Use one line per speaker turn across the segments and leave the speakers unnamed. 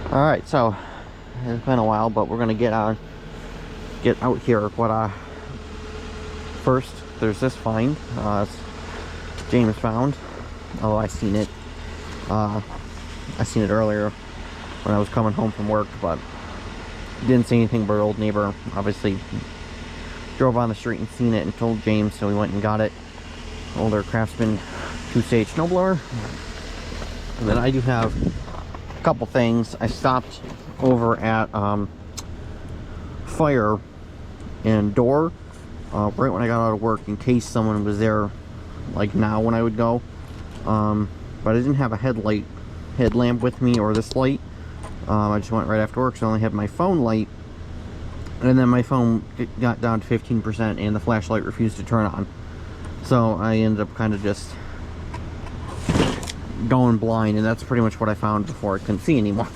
Alright, so it's been a while, but we're gonna get out here. But first there's this find. James found. Oh, I seen it. I seen it earlier when I was coming home from work, but didn't see anything. But our old neighbor obviously drove on the street and seen it and told James, so we went and got it. Older Craftsman 2-stage snowblower. And then I do have a couple things. I stopped over at Fire and Door right when I got out of work, in case someone was there like now when I would go. But I didn't have a headlamp with me, or this light. I just went right after work, so I only had my phone light, and then my phone got down to 15% and the flashlight refused to turn on. So I ended up kind of just going blind, and that's pretty much what I found before I couldn't see anymore.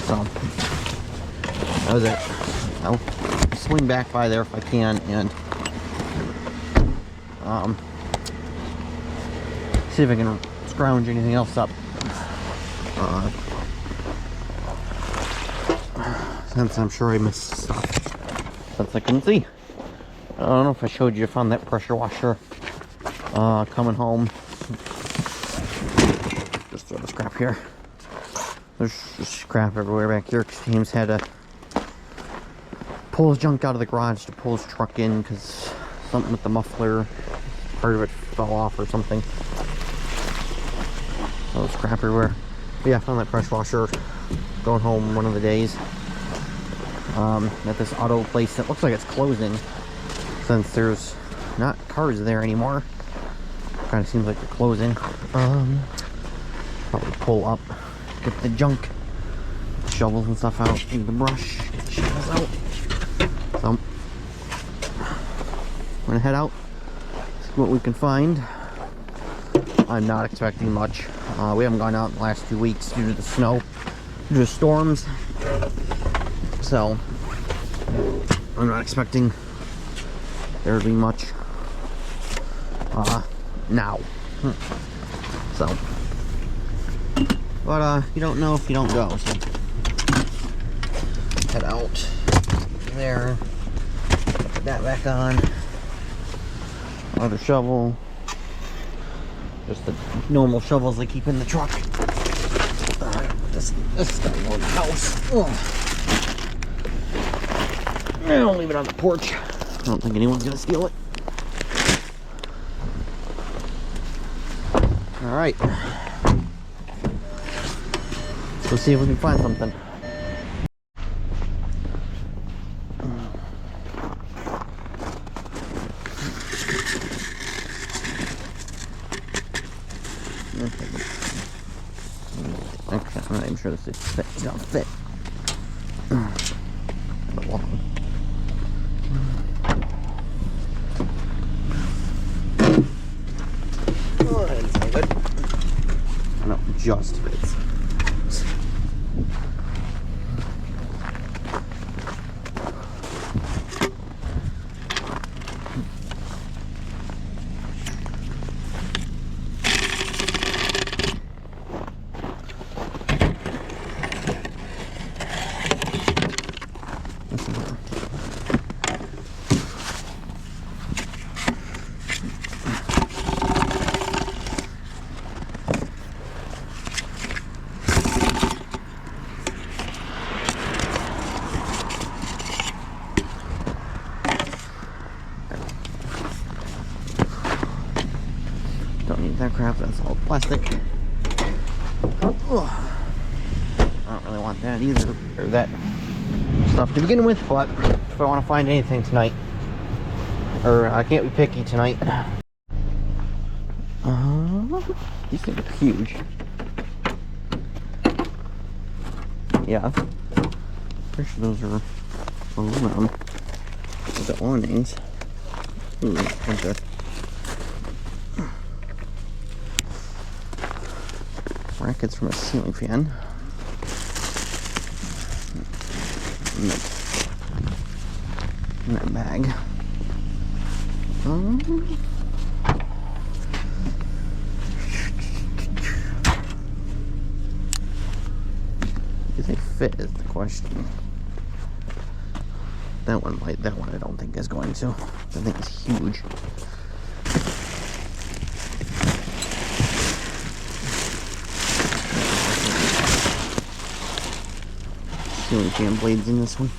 So that was it. I'll swing back by there if I can and see if I can scrounge anything else up. Since I'm sure I missed stuff since I couldn't see. I don't know if I showed you. I found that pressure washer coming home. Just throw this crap here. There's just crap everywhere back here because James had to pull his junk out of the garage to pull his truck in because something with the muffler, part of it fell off or something. So there's crap everywhere. But yeah, I found that pressure washer going home one of the days at this auto place that looks like it's closing, since there's not cars there anymore. Kind of seems like they're closing. Probably pull up, get the junk, shovels and stuff out, and the brush, get the shovels out. So I'm gonna head out, see what we can find. I'm not expecting much. We haven't gone out in the last 2 weeks due to the snow, due to storms. So I'm not expecting there to be much now. So, but you don't know if you don't go. So head out there, put that back on. Other shovel, just the normal shovels they keep in the truck. This guy going to the house. I'll leave it on the porch. I don't think anyone's gonna steal it. All right, let's see if we can find something. Okay, I'm not even sure this is fit. It's gonna fit. Oh, that didn't sound good. No, just fits. Don't need that crap, that's all plastic. I don't really want that either, or that stuff to begin with, but if I want to find anything tonight, or I can't be picky tonight. These things are huge. Yeah. Pretty sure those are aluminum. Those are awnings. Ooh, bunch of brackets from a ceiling fan. In that bag. Do they fit is the question. That one might, that one I don't think is going to. That thing is huge. Ceiling fan blades in this one.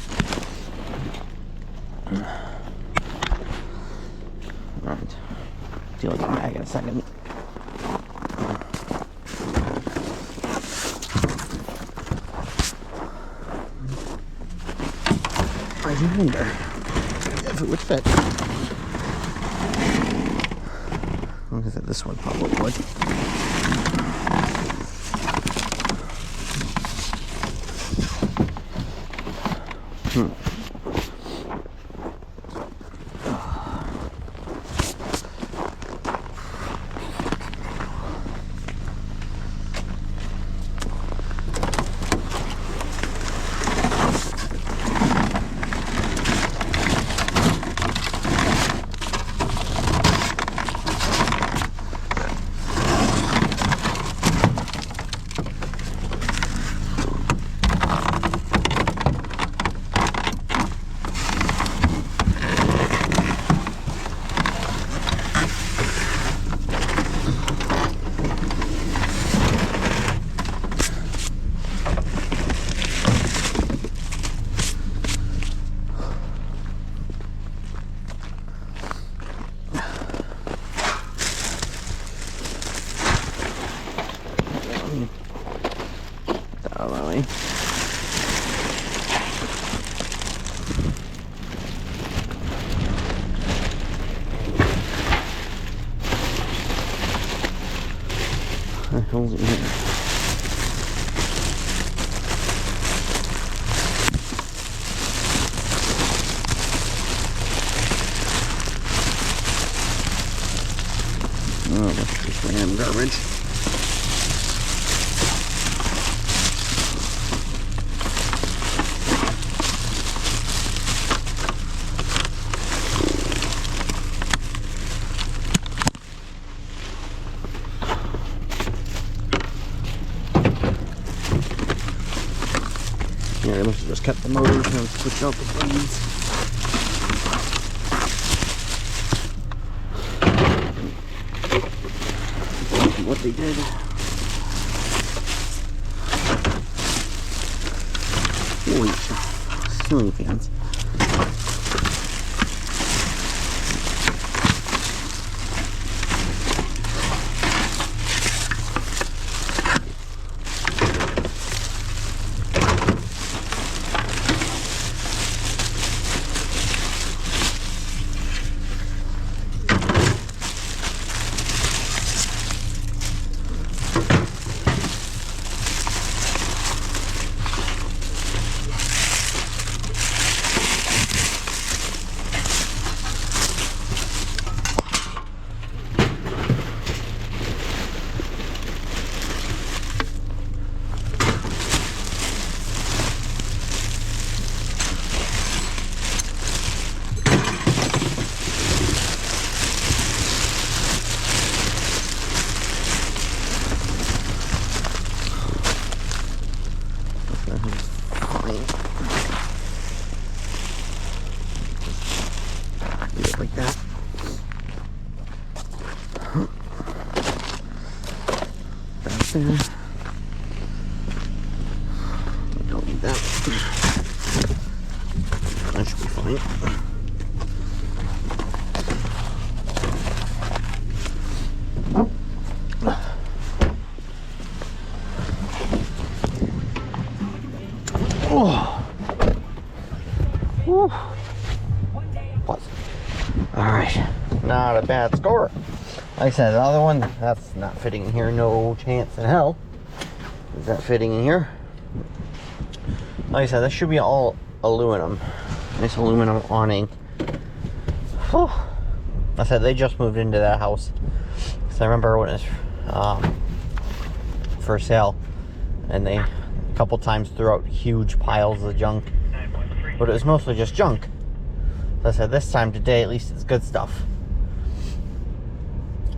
Alright. Deal with the bag in a second. I do wonder if it would fit. Like I said, this one probably would. Hell's in here? Oh, that's just random garbage. Yeah, I must have just kept the motors and switched out the blades. What they did. Holy ceiling fans. Like that. That's there. I don't need that. That should be fine. Oh. Whew. Alright, not a bad score. Like I said, the other one, that's not fitting in here, no chance in hell. Is that fitting in here? Like I said, this should be all aluminum. Nice aluminum awning. Whew. I said they just moved into that house. So I remember when it was for sale, and they a couple times threw out huge piles of junk. But it was mostly just junk. So I said this time today, at least it's good stuff.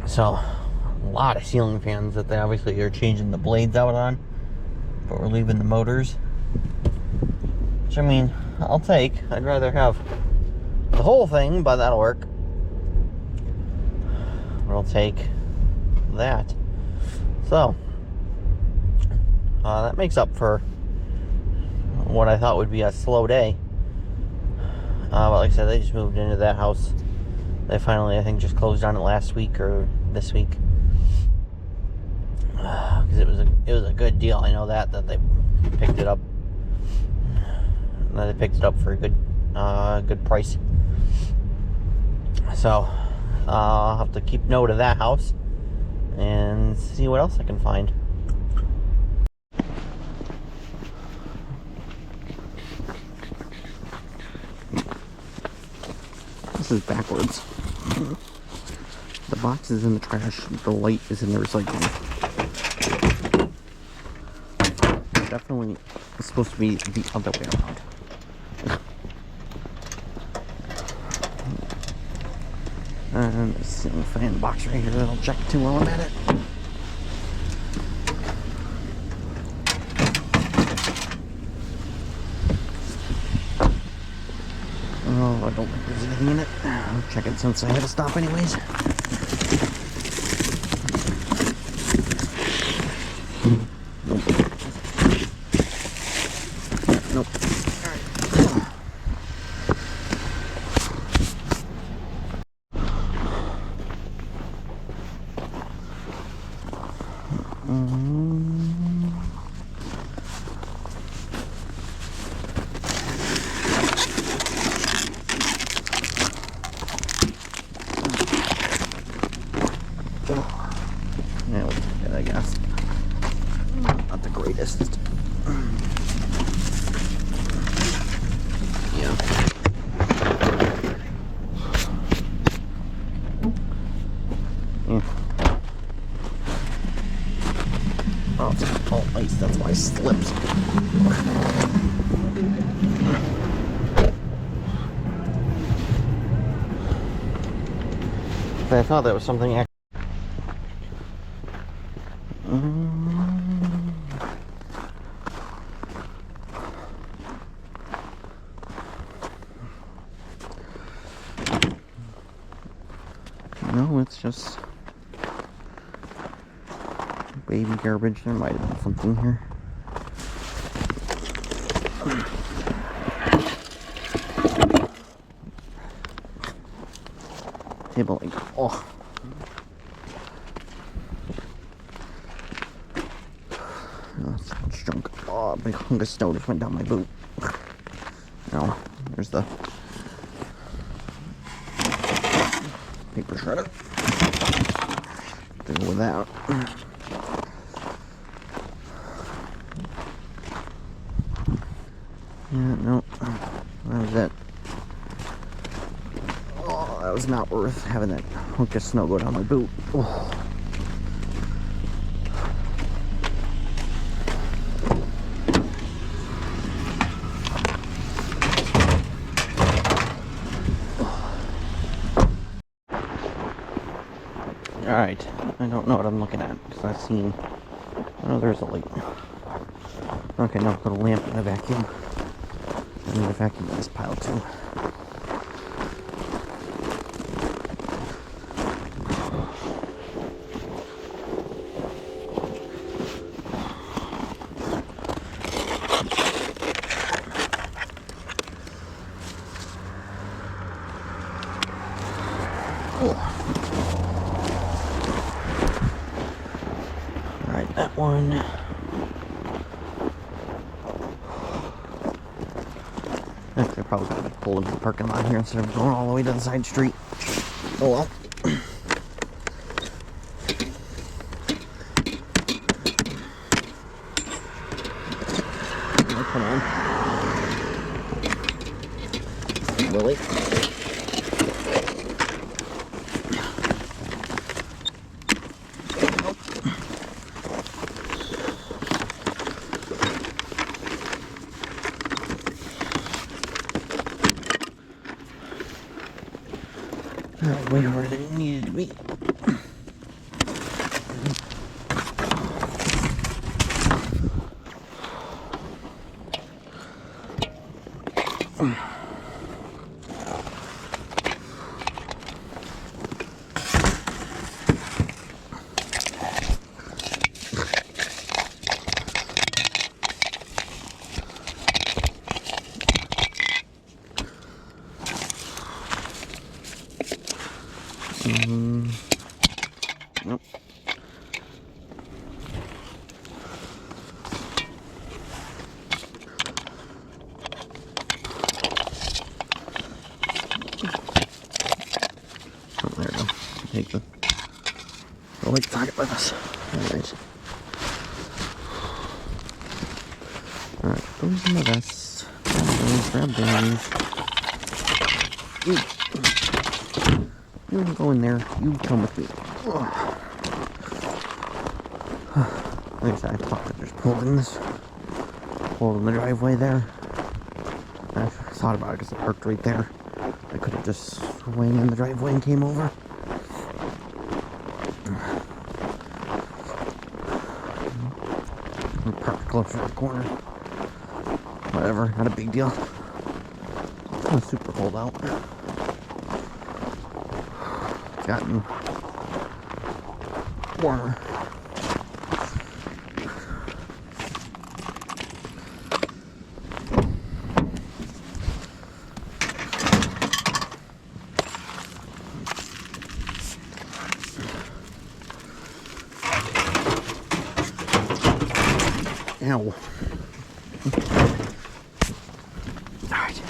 So, a lot of ceiling fans that they obviously are changing the blades out on, but we're leaving the motors. Which, I mean, I'll take. I'd rather have the whole thing, but that'll work. Or I'll take that. So, that makes up for what I thought would be a slow day. But like I said, they just moved into that house. They finally, I think, just closed on it last week or this week. Because it was a good deal. I know that they picked it up. They picked it up for a good price. So I'll have to keep note of that house and see what else I can find. This is backwards. The box is in the trash. The light is in the recycling. Definitely, it's supposed to be the other way around. And this ceiling fan box right here that I'll check too while I'm at it. Oh, I don't think there's anything in it. I'll check it since I had to stop anyways. Nope. Yeah, we'll take it, I guess. Not the greatest. Yeah. Oh, it's all ice, that's why I slipped. I thought that was something extra. No, it's just baby garbage. There might have been something here. Table leg. Oh. Oh, so much junk. Oh, a big hunk of snow just went down my boot. Now, there's the paper shredder. Deal with that. Yeah, no. That was it. Oh, that was not worth having that hunk of snow go down my boot. Oh. Alright, I don't know what I'm looking at because I've seen. Oh, there's a light. Okay, now put a lamp in the vacuum. I need a vacuum in this pile too. Alright, that one. Actually, I probably could have pulled into the parking lot here instead of going all the way to the side street. Oh well. Oh, come on. Willie. Way harder than it needed to be. Nope. Oh, there we go. Take the light pocket with us. Alright. Alright, those in the vest. Grab those. You don't go in there. You come with me. Like I said, I thought I just pulled in the driveway there. I thought about it because it parked right there. I could have just swung in the driveway and came over. We parked close to the corner. Whatever, not a big deal. It's not super cold out. It's gotten warmer. Ow. Alright.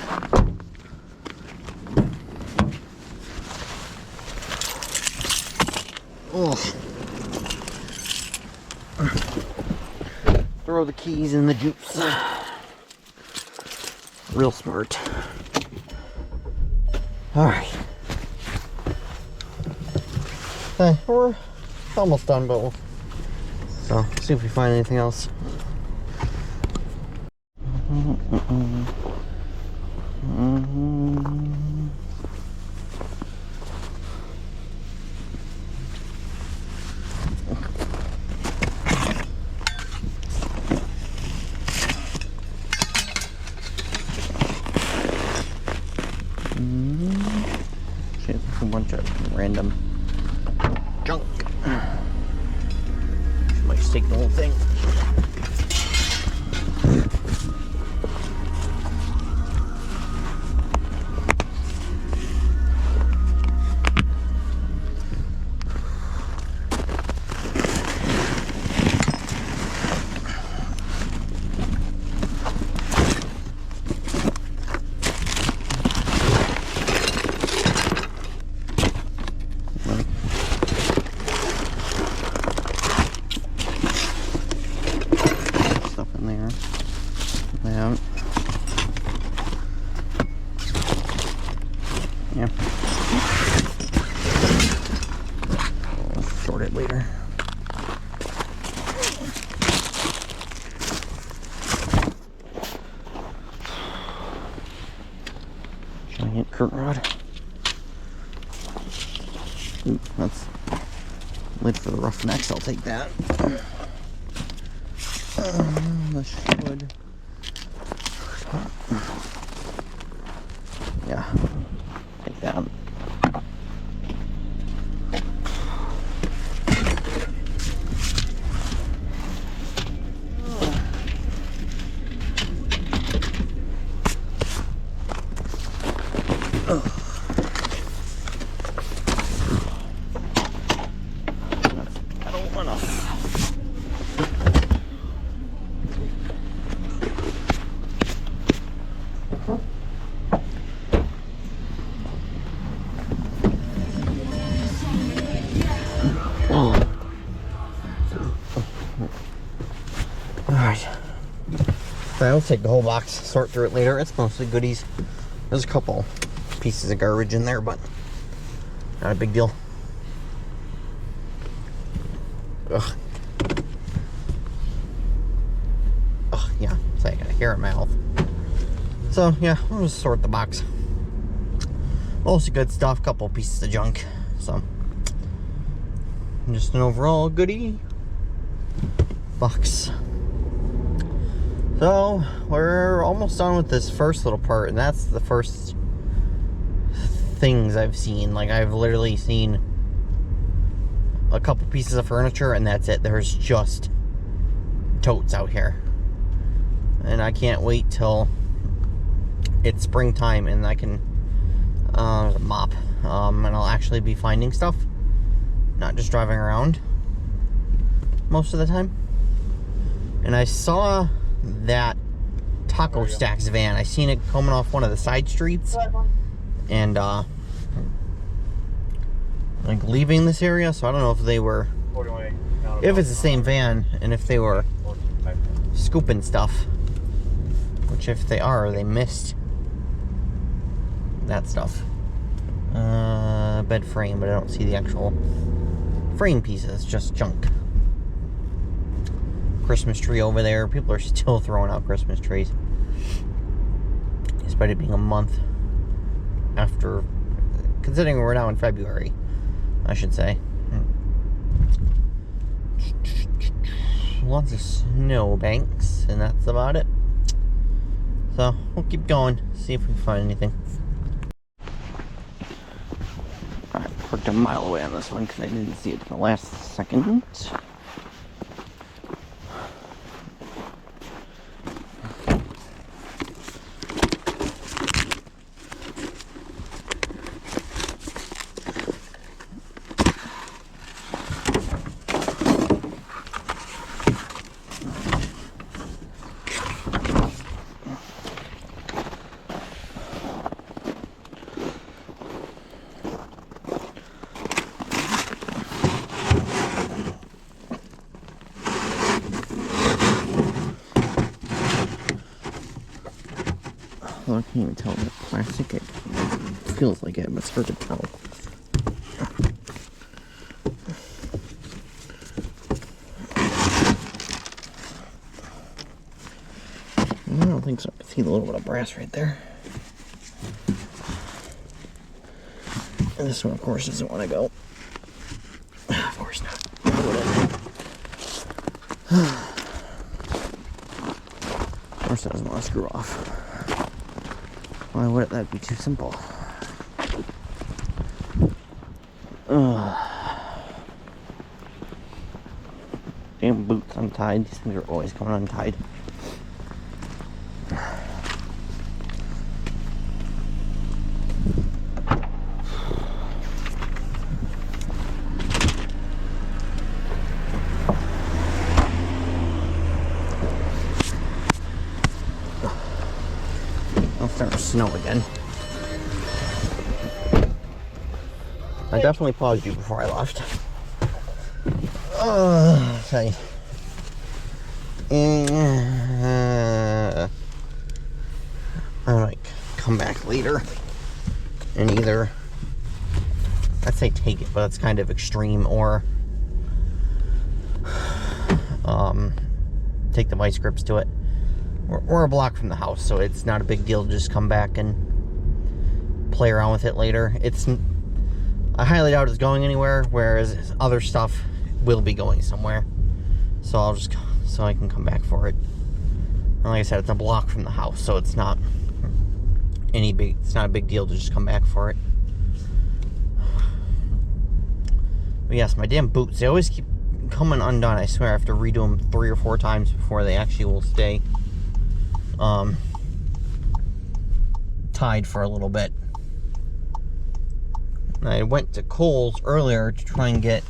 Oh. Throw the keys in the juice. Real smart. Alright. Hey, we're almost done, but so see if we find anything else. Shit, a bunch of random junk. Might just take the whole thing. Yeah. I'll sort it later. Giant curtain rod. Ooh, that's lid for the Roughnecks. I'll take that. This should. Yeah. Take that. I don't want to. Alright. I'll take the whole box, sort through it later. It's mostly goodies. There's a couple pieces of garbage in there, but not a big deal. Ugh. Ugh, yeah. So I got a hair in my mouth. So, yeah, I'll just sort the box. Mostly good stuff, couple pieces of junk. So, just an overall goodie box. So, we're almost done with this first little part, and that's the first things I've seen. Like, I've literally seen a couple pieces of furniture, and that's it. There's just totes out here. And I can't wait till it's springtime and I can mop. And I'll actually be finding stuff, not just driving around most of the time. And I saw that Taco Stacks van. I seen it coming off one of the side streets, and like leaving this area. So I don't know if they were, if it's the same van, and if they were scooping stuff. Which, if they are, they missed that stuff. Bed frame, but I don't see the actual frame pieces. Just junk. Christmas tree over there. People are still throwing out Christmas trees, despite it being a month after, considering we're now in February, I should say. Lots of snow banks, and that's about it. So we'll keep going, see if we can find anything. Alright, parked a mile away on this one because I didn't see it in the last second. I can't even tell if it's plastic. It feels like it, but it's hard to tell. I don't think so. I can see a little bit of brass right there. And this one, of course, doesn't want to go. Of course not. Of course, it doesn't want to screw off. Why would that be too simple? Damn boots untied. These things are always coming untied. I'll start to snow again. I definitely paused you before I left. Okay. I might come back later and either, I'd say take it, but that's kind of extreme, or take the vice grips to it. We're a block from the house, so it's not a big deal to just come back and play around with it later. I highly doubt it's going anywhere, whereas other stuff will be going somewhere. So I can come back for it. And like I said, it's a block from the house, so it's not it's not a big deal to just come back for it. But yes, my damn boots, they always keep coming undone. I swear I have to redo them 3 or 4 times before they actually will stay tied for a little bit. I went to Kohl's earlier to try and get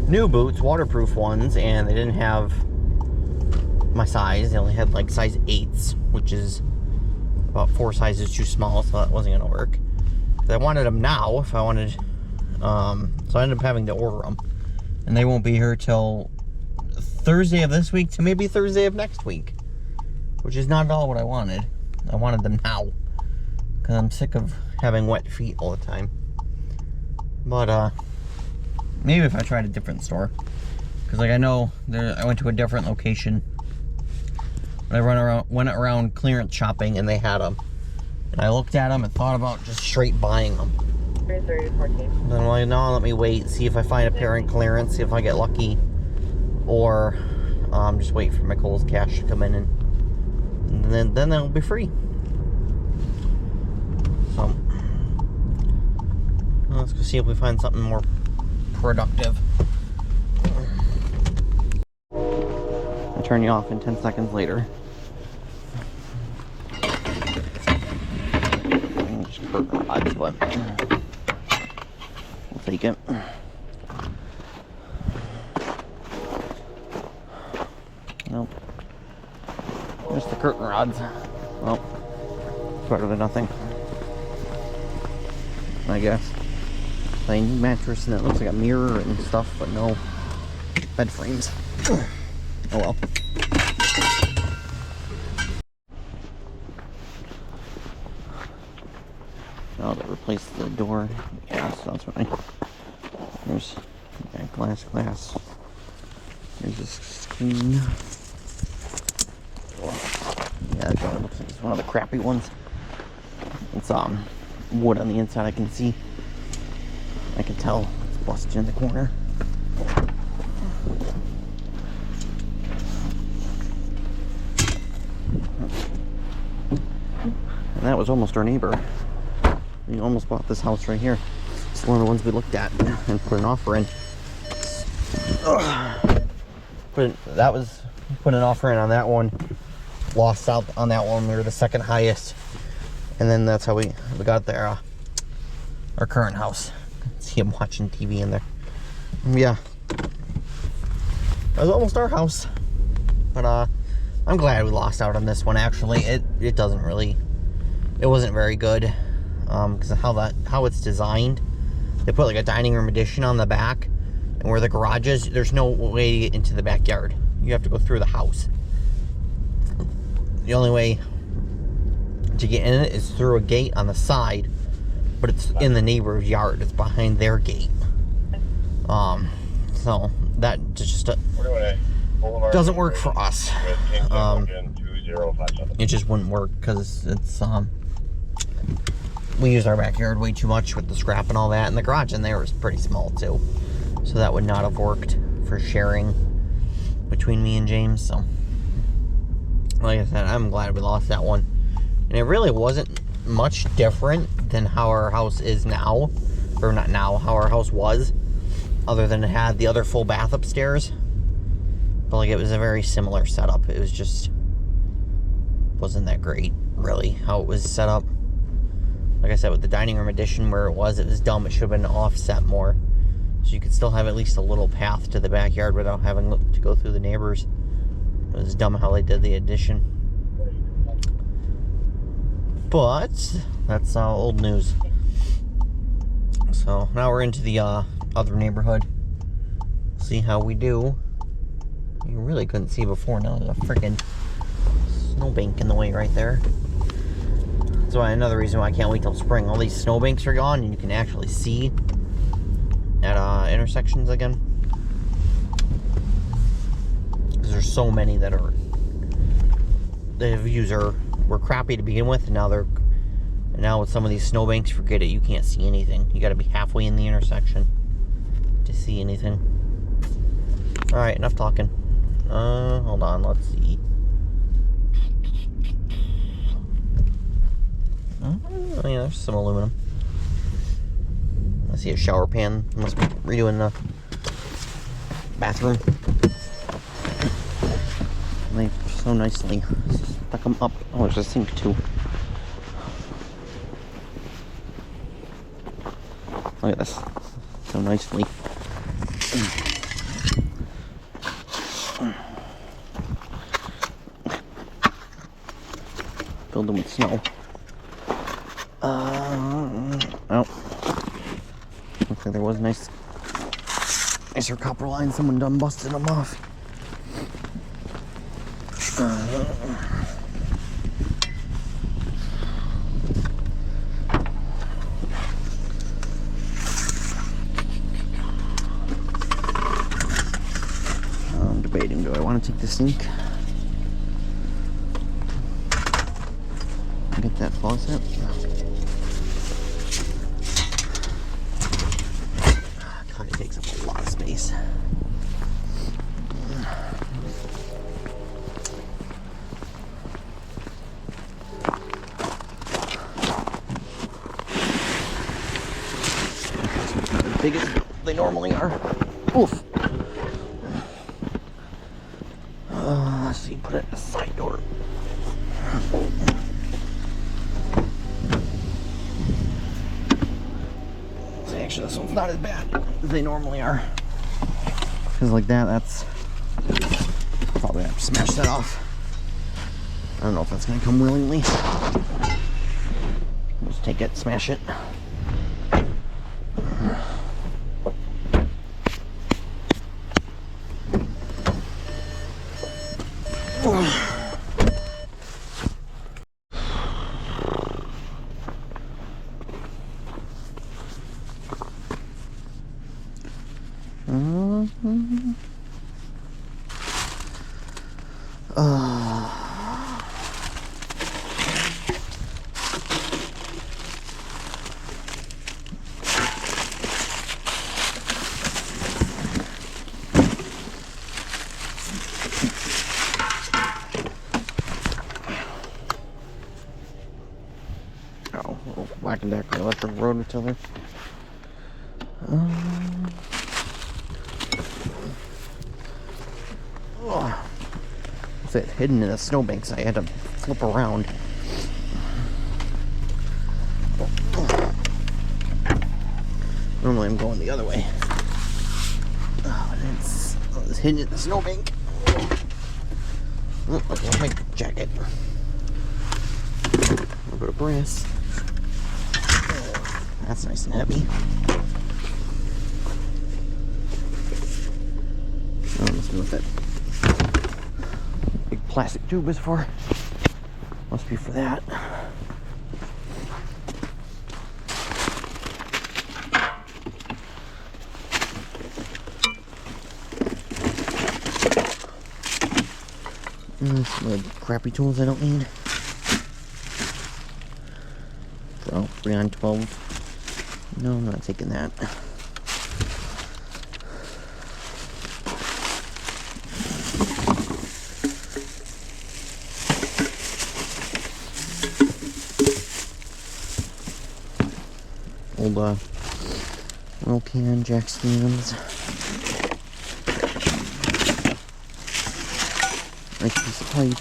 new boots, waterproof ones, and they didn't have my size. They only had like size 8s, which is about 4 sizes too small, so that wasn't gonna work. I wanted them now if I wanted, so I ended up having to order them, and they won't be here till Thursday of this week to maybe Thursday of next week, which is not at all what I wanted. I wanted them now because I'm sick of having wet feet all the time. But maybe if I tried a different store, because like I know I went to a different location. I went around clearance shopping and they had them, and I looked at them and thought about just straight buying them. 30 to 14. Then I'm like, no, let me wait, see if I find a pair in clearance, see if I get lucky, or just wait for my Kohl's cash to come in, and then it'll be free. So let's go see if we find something more productive. I'll turn you off in 10 seconds later. Just curtain rods, but we'll take it. Nope. Just the curtain rods. Well, it's better than nothing, I guess. A new mattress, and it looks like a mirror and stuff, but no bed frames. Oh well. Oh, they replaced the door. Yeah, so that's right. There's glass. There's this screen. Yeah, that door looks like it's one of the crappy ones. It's wood on the inside. I can see. I can tell it's busted in the corner. And that was almost our neighbor. We almost bought this house right here. It's one of the ones we looked at and put an offer in. Put an offer in on that one. Lost out on that one. We were the second highest. And then that's how we got there. Our current house. See him watching TV in there. Yeah. It was almost our house. But I'm glad we lost out on this one. Actually, it doesn't really, it wasn't very good. Because of how it's designed. They put like a dining room addition on the back, and where the garage is, there's no way to get into the backyard. You have to go through the house. The only way to get in it is through a gate on the side, but it's in the neighbor's yard. It's behind their gate. So that just doesn't work for us. It just wouldn't work because it's we use our backyard way too much with the scrap and all that, and the garage in there is pretty small too, so that would not have worked for sharing between me and James. So like I said, I'm glad we lost that one. And it really wasn't much different than how our house is now, or not now, how our house was, other than it had the other full bath upstairs. But like, it was a very similar setup. It was just wasn't that great really how it was set up. Like I said, with the dining room addition where it was dumb. It should have been offset more, so you could still have at least a little path to the backyard without having to go through the neighbors. It was dumb how they did the addition. But that's old news. So now we're into the other neighborhood. See how we do. You really couldn't see before. Now there's a freaking snowbank in the way right there. That's why another reason why I can't wait till spring. All these snowbanks are gone, and you can actually see at intersections again. Because there's so many that are the views were crappy to begin with, and now with some of these snowbanks, forget it. You can't see anything. You got to be halfway in the intersection to see anything. All right, enough talking. Hold on. Let's see. Oh yeah, there's some aluminum. I see a shower pan. Must be redoing the bathroom. They so nicely stuck them up. Oh, there's a sink too. Look at this. So nicely. Filled them with snow. Oh. Looks like there was nicer copper line. Someone done busted them off. I'm debating, do I want to take the sink? Get that faucet. God, it takes up a lot of space. Not as big as they normally are. Oof. Let's see, put it in the side door. See, actually, this one's not as bad as they normally are. Because like that's probably have to smash that off. I don't know if that's gonna come willingly. Just take it, smash it. Black and Decker electric rototiller. With it hidden in the snowbanks, I had to flip around. Normally I'm going the other way. It's hidden in the snowbank. Oh, okay, my jacket. A little bit of brass. That's nice and heavy. Let's know what that big plastic tube is for. Must be for that. Some of the crappy tools I don't need. Oh, 3 on 12. No, I'm not taking that. Old oil can, jack stands. Nice piece of pipe.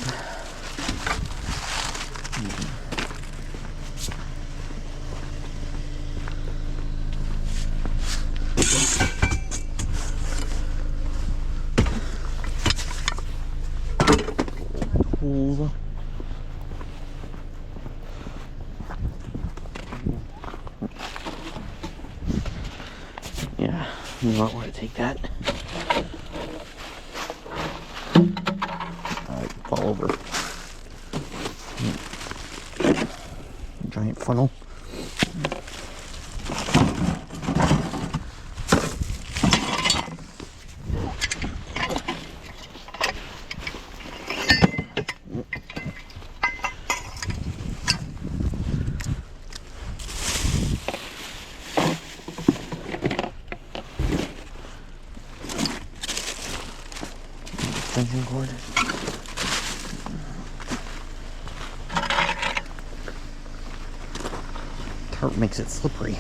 Tools. Yeah, you might want to take that. Fall over. Giant funnel. Extension cord. Tarp makes it slippery.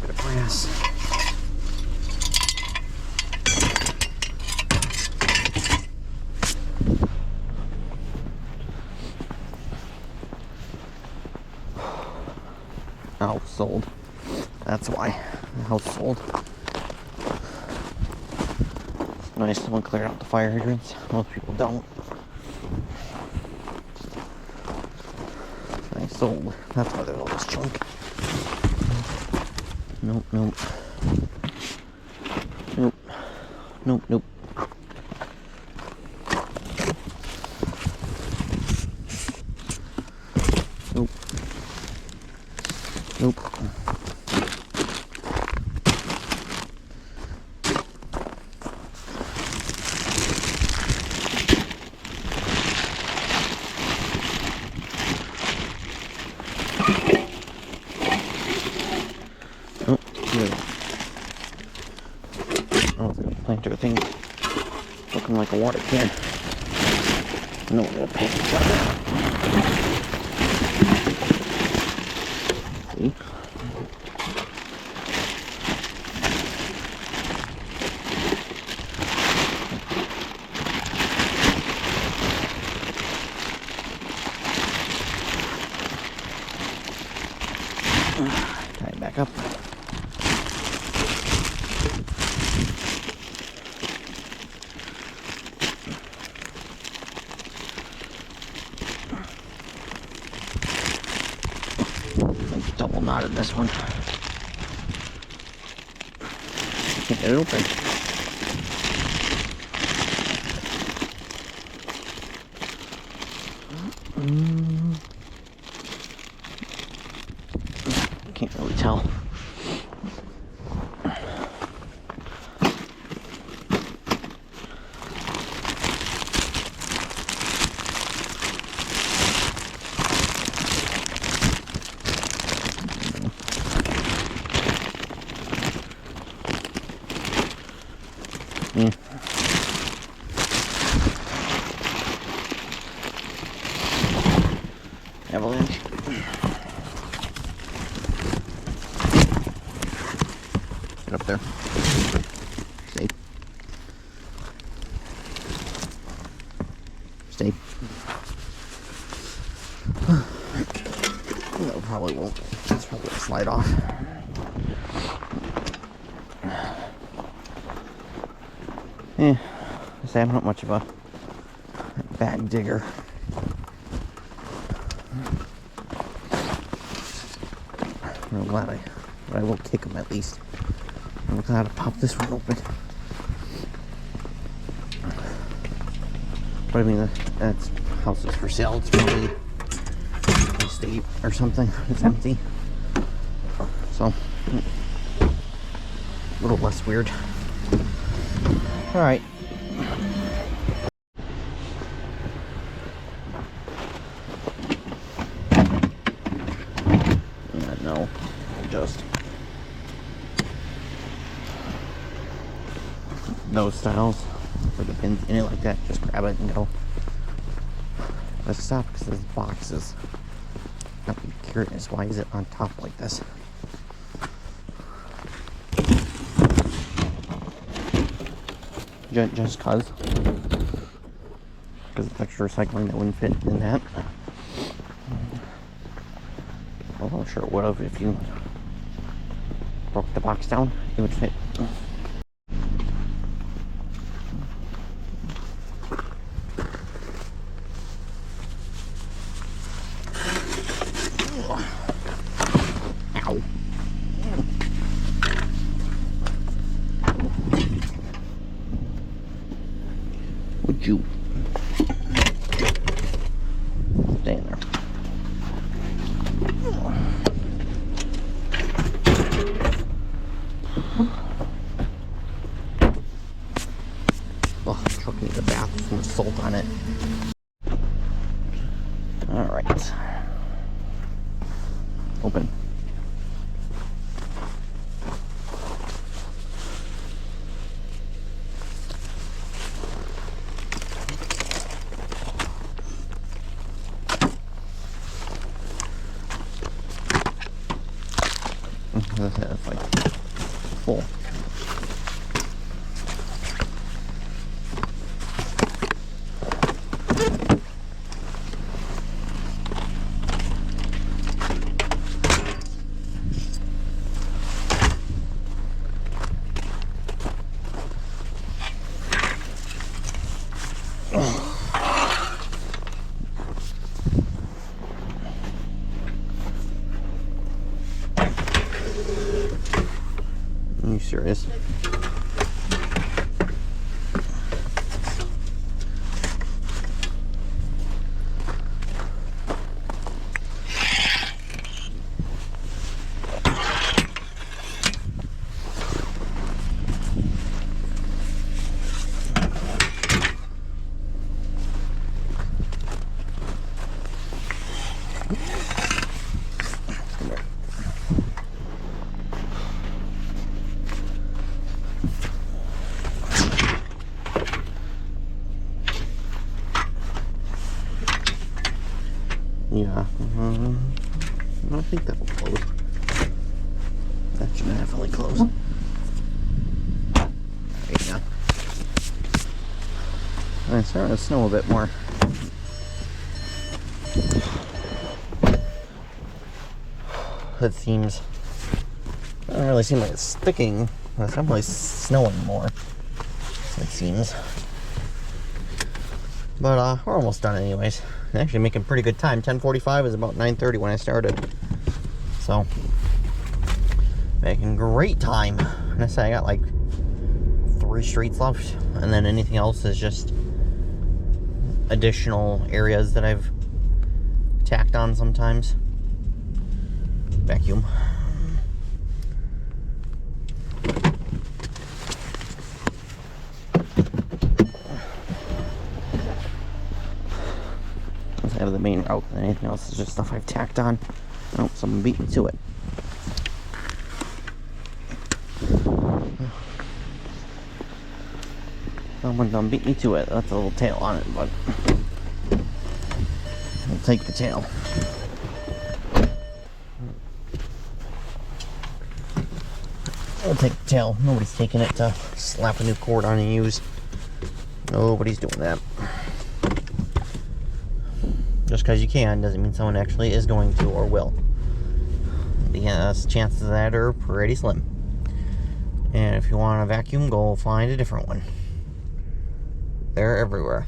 Bit of brass. Oh, sold. That's why the house sold. Nice, someone cleared out the fire hydrants. Most people don't. Nice, sold. That's why there's all this junk. Nope, nope. Nope. Nope, nope. Nope. Nope. everything's looking like a water can. No little package out there. See? Tie it back up. Double knotted this one. Can't get it open. Can't really tell. Yeah. Avalanche. Get up there. Stay. Stay. No, probably won't. It's probably gonna slide off. Yeah, I say I'm not much of a bag digger. I'm glad I will kick them at least. I'm glad to pop this one open. But I mean, that's house is for sale. It's probably estate or something. It's empty. So, a little less weird. Alright. Yeah, no. Just those styles for the pins in it like that. Just grab it and go. Let's stop because there's boxes. I'd be curious, why is it on top like this? Just cause it's extra recycling that wouldn't fit in that. Well, I'm sure it would have if you broke the box down. It would fit. Ow. Would you stay in there? Oh, the truck needs a bath with some salt on it. All right. Open. That's like full. Are you serious? Yeah. I think that will close. That should definitely close. There you go. And it's starting to snow a bit more. It seems. It doesn't really seem like it's sticking. It's definitely snowing more. It seems. But we're almost done anyways. Actually making pretty good time. 10:45 is about 9:30 when I started. So making great time. And I say I got like 3 streets left, and then anything else is just additional areas that I've tacked on sometimes. Vacuum. Out of the main route, and anything else is just stuff I've tacked on. Oh, someone beat me to it. Someone done beat me to it. That's a little tail on it, but I'll take the tail. I'll take the tail. Nobody's taking it to slap a new cord on and use. Nobody's doing that. Just because you can doesn't mean someone actually is going to or will. The chances of that are pretty slim. And if you want a vacuum, go find a different one. They're everywhere.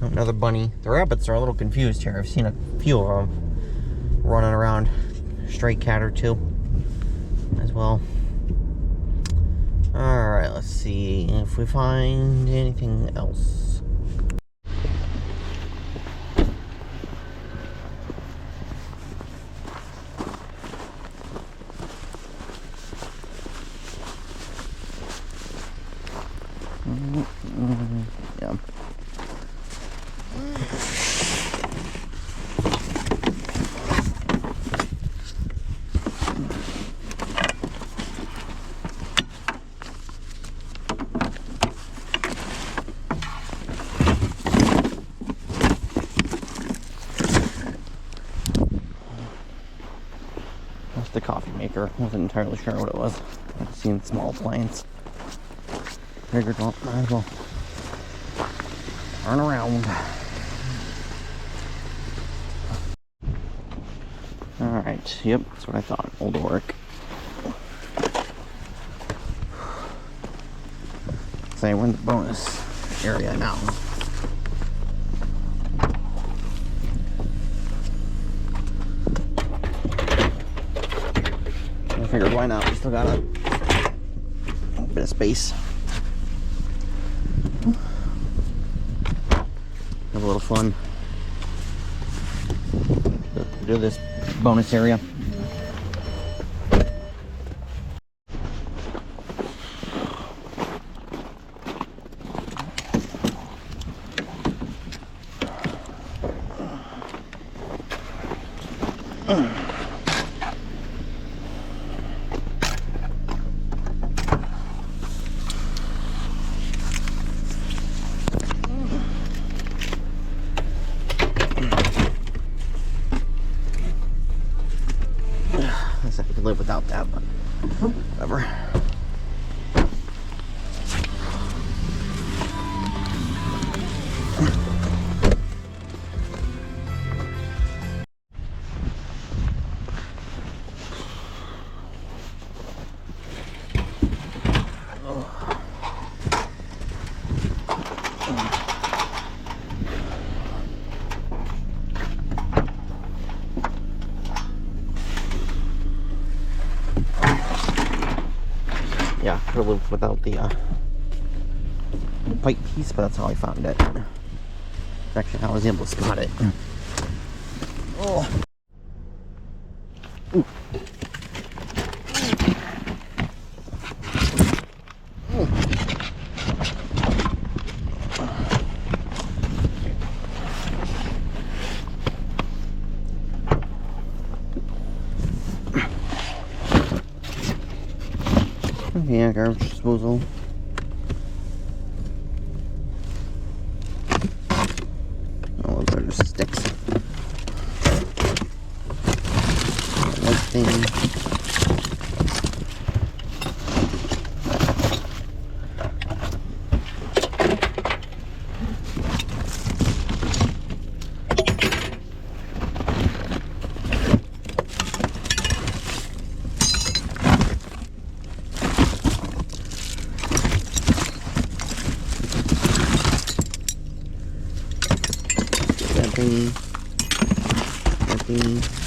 Another bunny. The rabbits are a little confused here. I've seen a few of them running around. Stray cat or two as well. Alright, let's see if we find anything else. Yeah. That's the coffee maker. Wasn't entirely sure what it was. I've seen small plants. Figured, well, might as well turn around. Alright, yep, that's what I thought. Old Oric. So we're in the bonus area now. I figured why not? We still got a bit of space. Have a little fun. Do this bonus area. I could live without that, but whatever. Yeah, could have lived without the pipe piece, but that's how I found it. Actually, how I was able to spot it. Oh. Ooh. Yeah, garbage disposal. Oh, those are just sticks. thing. That thingy. That thingy.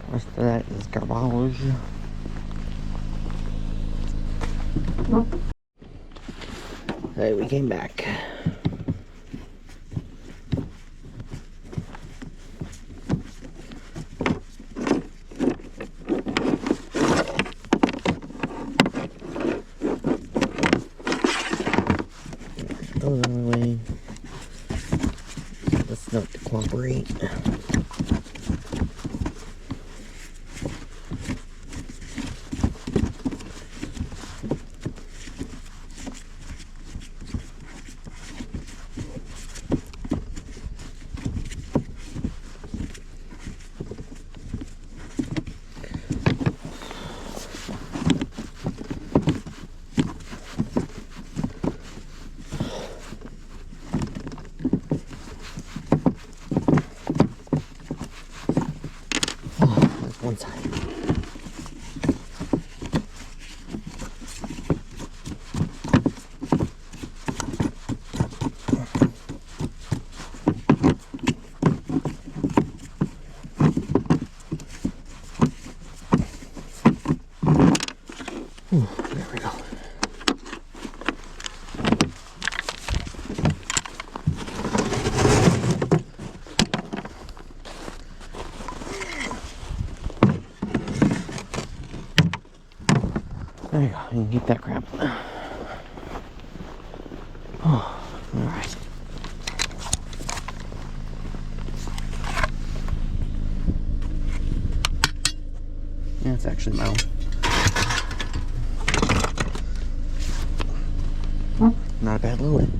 Rest of that is garbage. Hey, we came back. Those are away. Let's not cooperate. That's one side. There we go. There you go. You can keep that crap. Oh, all right. Yeah, it's actually metal. Not a bad load.